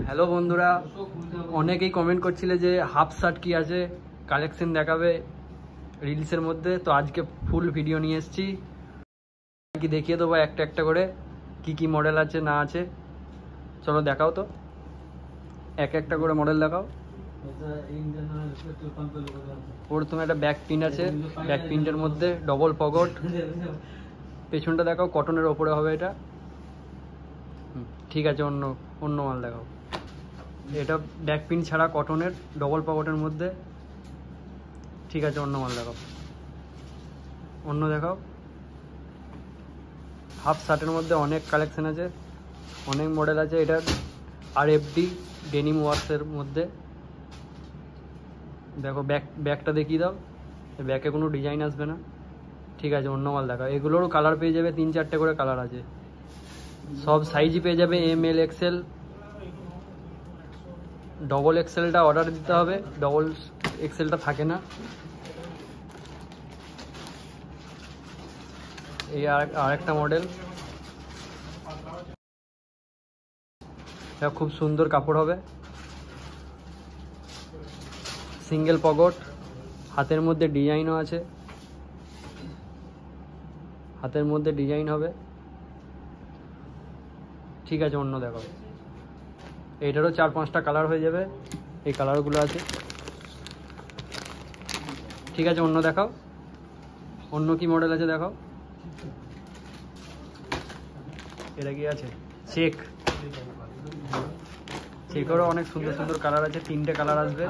Hello বন্ধুরা, অনেকেই comment করছিলে যে হাফ শার্ট কি আছে কালেকশন দেখাবে রিলসের মধ্যে। তো আজকে ফুল ভিডিও নিয়ে এসেছি, কি দেখিয়ে দেবো একটা একটা করে কি কি মডেল আছে না আছে। চলো দেখাও তো, এক একটা করে মডেল দেখাও। প্রথমে একটা ব্যাক প্রিন্ট আছে, ব্যাক প্রিন্টের মধ্যে ডবল পকেট। পেছনটা দেখাও, কটনের ওপরে হবে এটা। ঠিক আছে, অন্য মাল দেখাও। এটা ব্যাক প্রিন্ট ছাড়া কটনের ডবল পকেটের মধ্যে। ঠিক আছে, অন্য মাল দেখাও, অন্য দেখাও। হাফ শার্টের মধ্যে অনেক কালেকশন আছে, অনেক মডেল আছে। এটার RFD ডেনিম ওয়ার্কসের মধ্যে দেখো, ব্যাকটা দেখিয়ে দাও। ব্যাকে কোনো ডিজাইন আসবে না। ঠিক আছে, অন্য মাল দেখাও। এগুলোরও কালার পেয়ে যাবে, 3-4টে করে কালার আছে। সব সাইজই পেয়ে যাবে, ML XL। ডবল এক্সেলটা অর্ডার দিতে হবে, ডবল এক্সেলটা থাকে না। এই আরেকটা মডেল, এটা খুব সুন্দর কাপড় হবে, সিঙ্গেল পকেট, হাতের মধ্যে ডিজাইনও আছে, হাতের মধ্যে ডিজাইন হবে। ঠিক আছে, অন্য দেখো। এটারও 4-5টা কালার হয়ে যাবে, এই কালারগুলো আছে। ঠিক আছে, অন্য দেখাও। অন্য কি মডেল আছে দেখাও। এটা কি আছে? চেকেরও অনেক সুন্দর সুন্দর কালার আছে, 3টে কালার আসবে।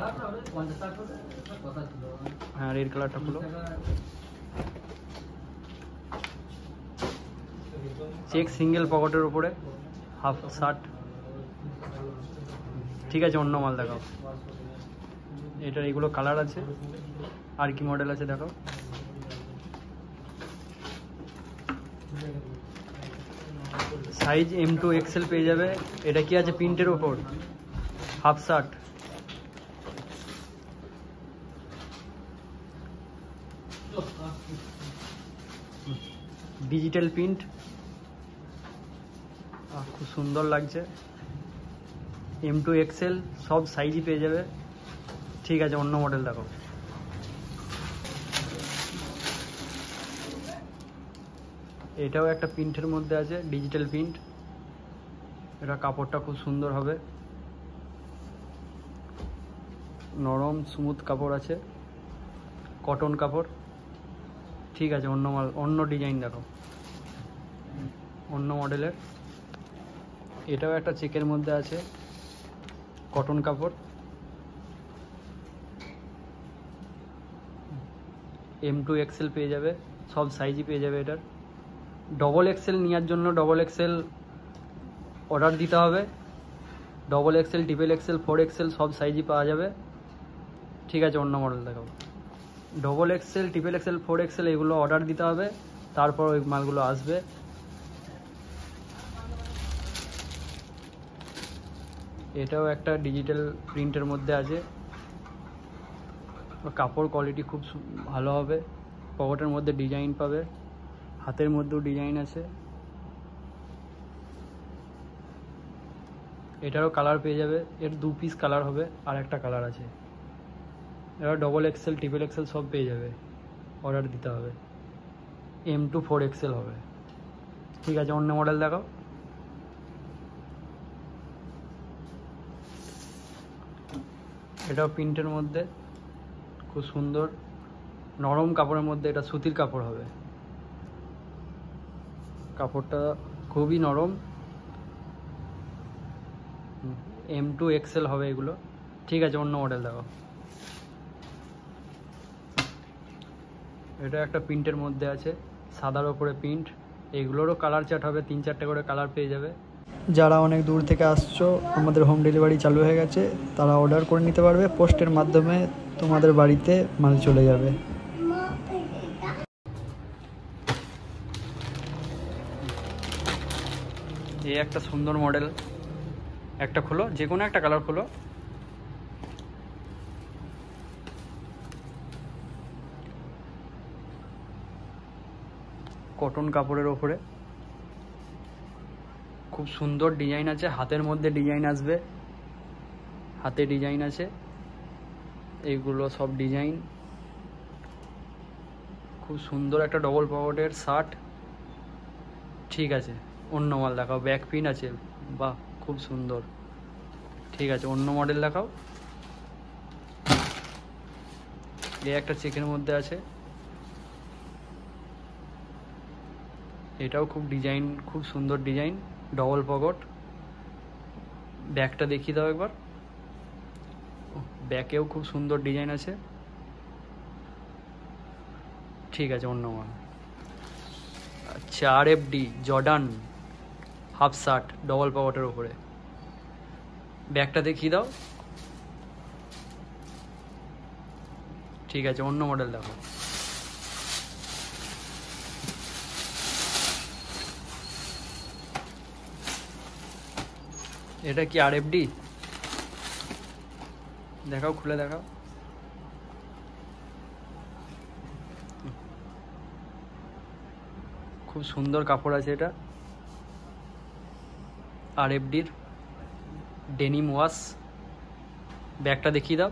হ্যাঁ, রেড কালারটা খুলো। চেক সিঙ্গেল পকেটের উপরে হাফ শার্ট। ঠিক আছে, অন্য মাল দেখাও। এটার এগুলো কালার আছে, আর কি মডেল আছে দেখো। সাইজ M2 XL পেয়ে যাবে। এটা কি আছে? প্রিন্টের ওপর হাফ শার্ট। ডিজিটাল প্রিন্ট, খুব সুন্দর লাগছে। M2 XL সব সাইজই পেয়ে যাবে। ঠিক আছে, অন্য মডেল দেখো। এটাও একটা প্রিন্টের মধ্যে আছে, ডিজিটাল প্রিন্ট। এটা কাপড়টা খুব সুন্দর হবে, নরম স্মুথ কাপড় আছে, কটন কাপড়। ঠিক আছে, অন্য মাল, অন্য ডিজাইন দেখো, অন্য মডেলের। এটাও একটা চেকের মধ্যে আছে, কটন কাপড়। M2 XL পেয়ে যাবে, সব সাইজই পেয়ে যাবে। এটার ডবল এক্সেল নেওয়ার জন্য ডবল এক্সেল অর্ডার দিতে হবে। Double XL, triple Excel, 4XL সব সাইজই পাওয়া যাবে। ঠিক আছে, অন্য মডেল দেখাবো। Double XL, triple Excel, 4XL এগুলো অর্ডার দিতে হবে, তারপর ওই মালগুলো আসবে। এটাও একটা ডিজিটাল প্রিন্টের মধ্যে আছে, কাপড় কোয়ালিটি খুব ভালো হবে। পকেটের মধ্যে ডিজাইন পাবে, হাতের মধ্যেও ডিজাইন আছে। এটারও কালার পেয়ে যাবে, এর 2 পিস কালার হবে, আর একটা কালার আছে। এরা ডবল এক্সেল, ট্রিপল এক্সেল সব পেয়ে যাবে, অর্ডার দিতে হবে। M2 4XL হবে। ঠিক আছে, অন্য মডেল দেখাও। এটাও প্রিন্টের মধ্যে, খুব সুন্দর নরম কাপড়ের মধ্যে। এটা সুতির কাপড় হবে, কাপড়টা খুবই নরম। M2 XL হবে এগুলো। ঠিক আছে, অন্য মডেল দেখো। এটা একটা প্রিন্টের মধ্যে আছে, সাদার ওপরে প্রিন্ট। এগুলোরও কালার চার্ট হবে, 3-4টে করে কালার পেয়ে যাবে। যারা অনেক দূর থেকে আসছো, আমাদের হোম ডেলিভারি চালু হয়ে গেছে, তারা অর্ডার করে নিতে পারবে। পোস্টের মাধ্যমে তোমাদের বাড়িতে মাল চলে যাবে। এই একটা সুন্দর মডেল, একটা খোলো, যে কোনো একটা কালার খোলো। কটন কাপড়ের ওপরে খুব সুন্দর ডিজাইন আছে, হাতের মধ্যে ডিজাইন আসবে। হাতে ডিজাইন আছে, এইগুলো সব ডিজাইন। খুব সুন্দর একটা ডবল পকেটের শার্ট। ঠিক আছে, অন্য মাল দেখাও। ব্যাক পিন আছে, বাহ খুব সুন্দর। ঠিক আছে, অন্য মডেল দেখাও। এই একটা চেকের মধ্যে আছে, এটাও খুব ডিজাইন, খুব সুন্দর ডিজাইন, ডবল পকেট। ব্যাকটা দেখিয়ে দাও একবার। ব্যাকেও খুব সুন্দর ডিজাইন আছে। ঠিক আছে, অন্য মাল। আচ্ছা, RFD Jordan half shirt double পকেটের উপরে। ব্যাকটা দেখিয়ে দাও। ঠিক আছে, অন্য মডেল দেখো। এটা কি RFD? দেখাও, খুলে দেখাও। খুব সুন্দর কাপড় আছে এটা, RFDর ডেনিম ওয়াশ। ব্যাগটা দেখিয়ে দাও।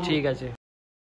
ঠিক আছে।